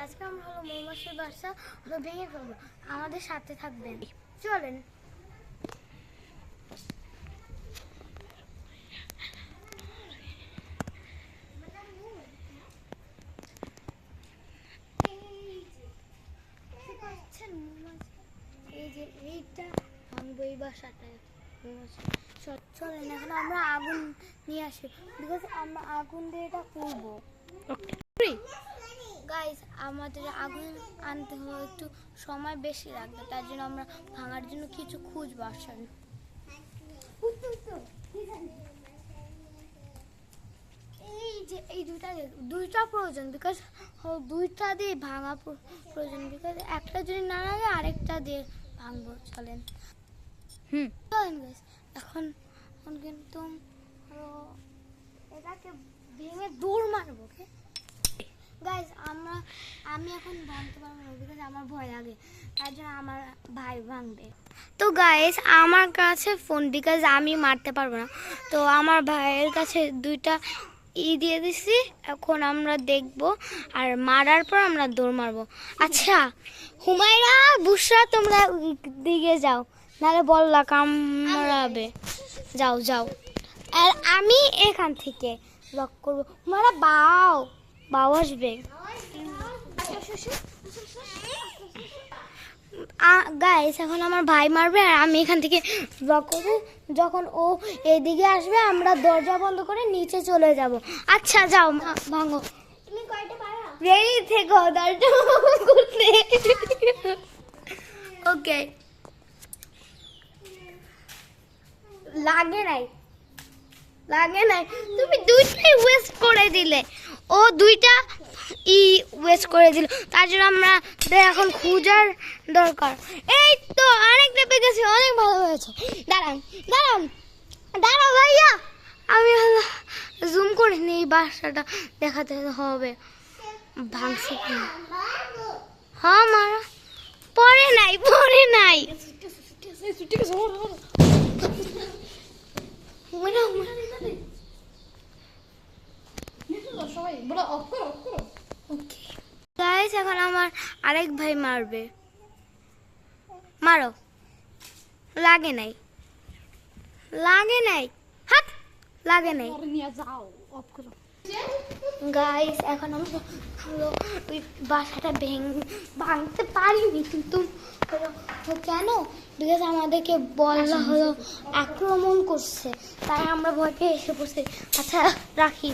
আজকে আমরা হলো মৌমাছির বাসা ভেঙে ফেলবো, আমাদের সাথে থাকবেন, চলেন। এই যে এইটা ভাঙবো, এই বাসাটায় চলেন এখন আমরা আগুন নিয়ে আসি, বিকজ আমরা আগুন দিয়ে এটা করবো। গাইস, আমাদের আগুন আনতে হলে একটু সময় বেশি লাগবে, তার জন্য আমরা ভাঙার জন্য কিছু খুঁজবো। আসেন, এই যে এই দুইটা প্রয়োজন, বিকজ দুইটা দিয়ে ভাঙা প্রয়োজন, বিকজ একটা যদি না লাগে আরেকটা দিয়ে ভাঙবো। চলেন। চলেন গাইস, এখন কিন্তু এটাকে ভেঙে দৌড় মারবো। ওকে গাইস, আমি এখন ভাঙতে পারবো না, বিকজ আমার ভয় লাগে, তার জন্য আমার ভাই ভাঙবে। তো গাইস, আমার কাছে ফোন, বিকজ আমি মারতে পারবো না, তো আমার ভাইয়ের কাছে দুইটা দিয়ে দিছি। এখন আমরা দেখবো, আর মারার পর আমরা দৌড় মারবো। আচ্ছা হুমায়রা, বুশরা, তোমরা দিকে যাও, নাহলে বললা কামড়াবে। যাও যাও, আর আমি এখান থেকে লক করবো। হুমায়রা বাও আসবে। গাইস, এখন আমার ভাই মারবে আর আমি এখান থেকে ব্লক করবো। যখন ও এদিকে আসবে আমরা দরজা বন্ধ করে নিচে চলে যাব। আচ্ছা যাও, ভাঙো। তুমি কয়টা পারো? রেডি থেকো দরজা খুলতে। ওকে, লাগে নাই, তুমি দুইটাই ওয়েস্ট করে দিলে। ও দুইটা ওয়েস্ট করে দিল, তার জন্য আমরা এখন খুঁজার দরকার। এই তো অনেকটা পেয়ে গেছি, অনেক ভালো হয়েছে। দাঁড়াও ভাইয়া, আমি জুম করে নিই, এই বাসাটা দেখাতে হবে ভাঙছে কি। হ্যাঁ মারা, পরে নাই। গাইস, এখন আমার আরেক ভাই মারবে। মারো। লাগে নাই, হাত লাগে নাই। গাইস, এখন আমরা হলো ওই বাসাটা ভাঙতে পারিনি, কিন্তু কেন, বিকজ আমাদেরকে বলা হলো আক্রমণ করছে, তাই আমরা ভয় পেয়ে এসে পড়ছি। আচ্ছা রাখি।